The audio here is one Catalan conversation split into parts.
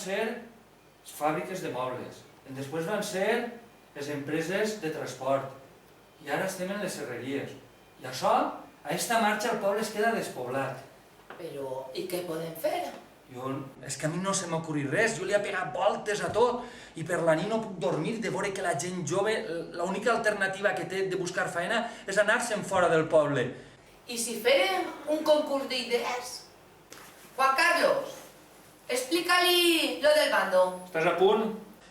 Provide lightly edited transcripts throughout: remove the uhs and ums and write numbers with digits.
ser les fàbriques de mobles, després van ser les empreses de transport, i ara estem en les serreries. I això, a esta marxa el poble es queda despoblat. Però, i què podem fer? És que a mi no se m'ha ocorrit res, jo li he pegat voltes a tot, i per la nit no puc dormir de veure que la gent jove, l'única alternativa que té de buscar feina és anar-se'n fora del poble. I si fèrem un concurs d'idees? Juan Carlos, explica-li lo del bando. Estàs a punt?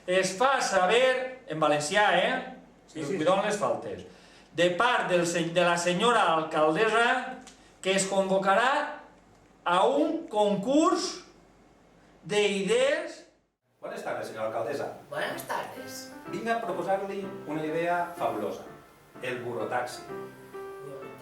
Es fa saber, en valencià, cuidado amb les faltes, de part de la senyora alcaldessa que es convocarà a un concurs d'idees. Buenas tardes, señora alcaldesa. Buenas tardes. Vinc a proposar-li una idea fabulosa. El burrotaxi.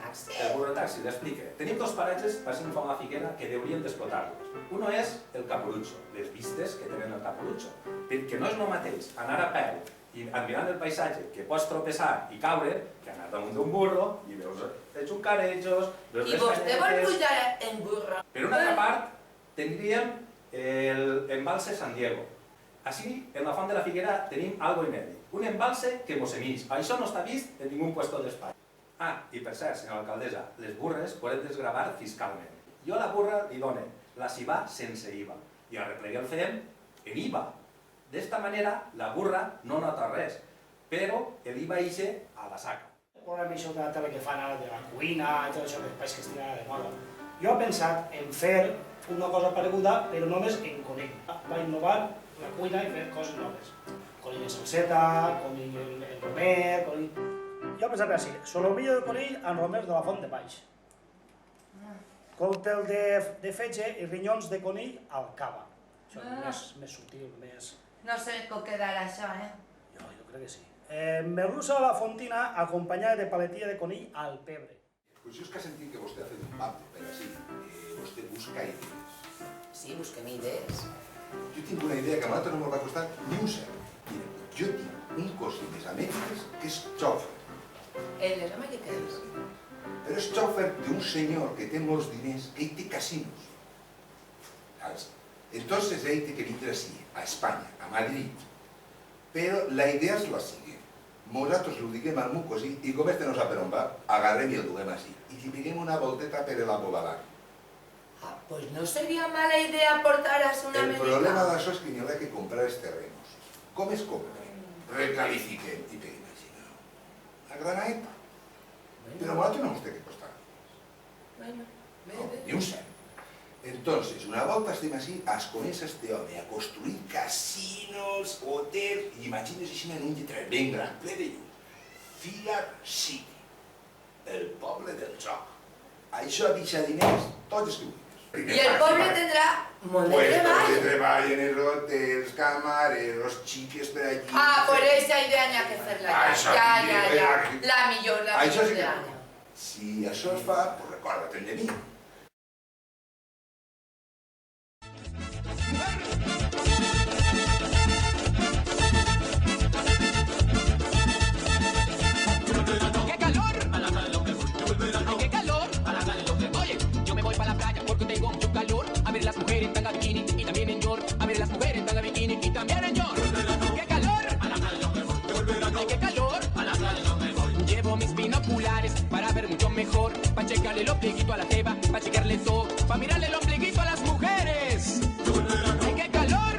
Taxi. El burrotaxi, l'explique. Tenim dos paratges passant per la figuera que deurien d'explotar-los. Uno és el Capurutxo, les vistes que tenen el Capurutxo. Perquè no és el mateix anar a peu i admirant el paisatge que pots tropeçar i caure que anar damunt d'un burro i veus els xucarejos, veus I les vostè vol canetes. pujar en burro? Per una altra part, tindríem l'embalse San Diego. Així, en la font de la Figuera tenim algo inèdit. Un embalse que mos emís. Això no està vist en ningú puesto d'espai. Ah, i per cert, senyora alcaldessa, les burres poden desgravar fiscalment. Jo a la burra li dono la cibà sense IVA i al replegue el fem en IVA. D'esta manera, la burra no nota res, però l'IVA ixe a la saca. El programa això de la tele que fan ara de la cuina i tot això que que estic ara de moda. Jo he pensat en fer una cosa pareguda, però només en conill. Va innovar la cuina i fer coses noves. Conill de salseta, conill en romer, conill... Jo he pensat així, solomillo de conill amb romers de la Font de Baix. Còctel de fetge i rinyons de conill al cava. Això és més sutil, més... No sé com quedarà això, Jo crec que sí. Merluça a la fontina acompanyada de paletilla de conill al pebre. Pues jo és que he sentit que vostè ha fet un pacte, per així, vostè busca idees. Sí, busquem idees. Jo tinc una idea que a nosaltres no ens va costar ni un cent. Mira, jo tinc un cos de les Amèriques que és xòfer. En les Amèriques? Però és xòfer d'un senyor que té molts diners, que ell té casinos. ¿Sabes? Entonces ell té que vindre així, a Espanya, a Madrid. Però la idea és la siguiente. Nosaltres ho diguem al meu cosí i com este no sap per on va, agarrem i el duguem així. I li peguem una volteta per la bobada. Ah, pues no seria mala idea portar-nos una El americana. problema d'això és que n'hi haurà que comprar els terrenos. Com es compren? Recalifiquem i peguem així. La graneta. Però a nosaltres no ens té que costar. Bueno, No, ni un cent. Entonces, una volta estem així, es comença este home a construir casinos, hotels, i imagines així en un lletrer ben gran, ple de llum. Fiat City, el poble del joc. Això deixa diners, tots els que vulguis. I el poble tindrà molt de treball. Puestos de treball en els hotels, camareros, xiques per allí... Ah, por esa idea n'hi ha que fer-la ja. Ja. La millor Això sí que... idea. Si això es fa, pues recorda-te'n de mi. ¡Qué calor! ¡Ay, qué calor! Oye, yo me voy para la playa porque tengo mucho calor. A ver las mujeres en tanga bikini y también en short. A ver las mujeres en tanga bikini y también en short. ¡Qué calor! ¡Ay, qué calor! Llevo mis binoculares para ver mucho mejor. Pa' checarle el ombliguito a la jeva, pa' checarle todo, pa' mirarle el ombliguito a las mujeres. ¡Ay, qué calor!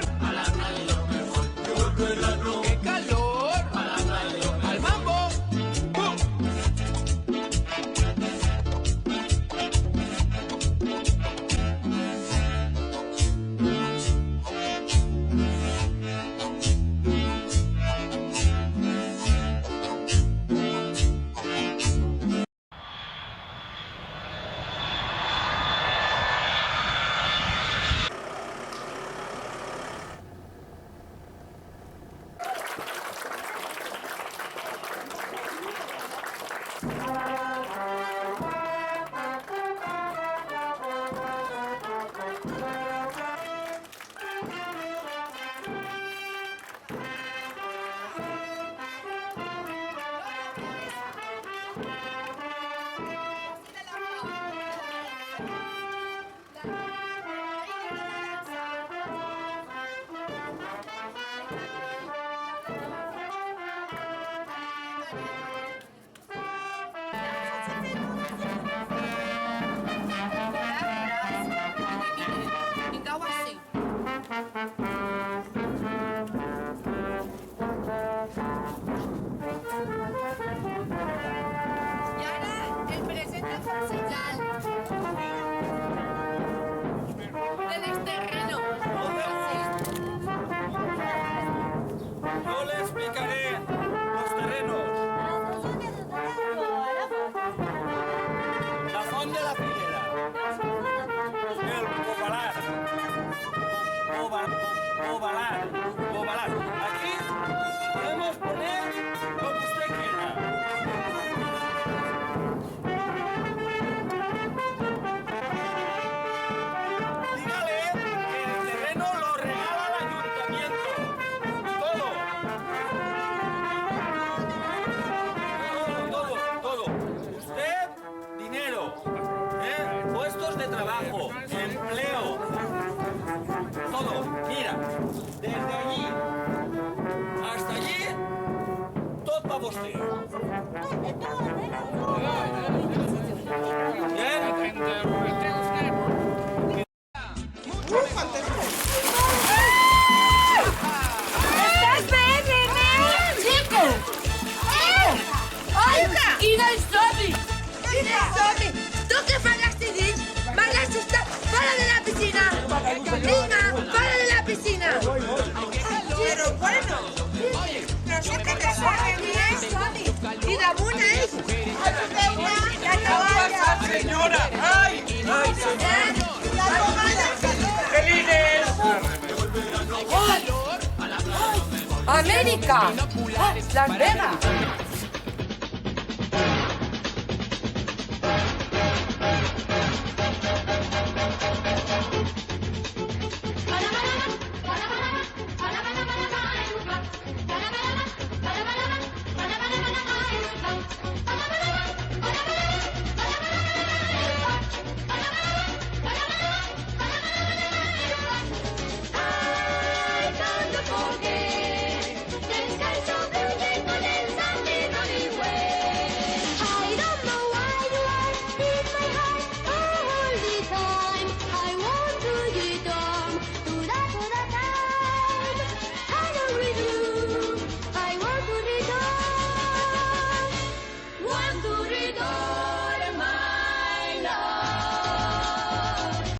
¡Qué calor! ¡Al mambo! ¡Pum! Vinga-ho així. I ara el presenta consellal de los terrenos. Yo le explicaré los terrenos. La font de la figuera. El Bobalar. Aquí podemos poner como usted quiera. Dígale que el terreno lo regala el ayuntamiento. Todo. Usted, dinero, puestos de trabajo, empleo, todo. Mira, desde allí hasta allí, todo para usted. Estàs bé, nene? Chico! Ai, quina insomni! Quina insomni! Tu què faràs dins? Vas estar fora de la piscina! Vinga, fora de la piscina! Però bueno, no sé què te sona, quina insomni! I damunt ells, a la feina, la caballa! Senyora! Ai! La tomada! ¡América! ¡Las Vegas!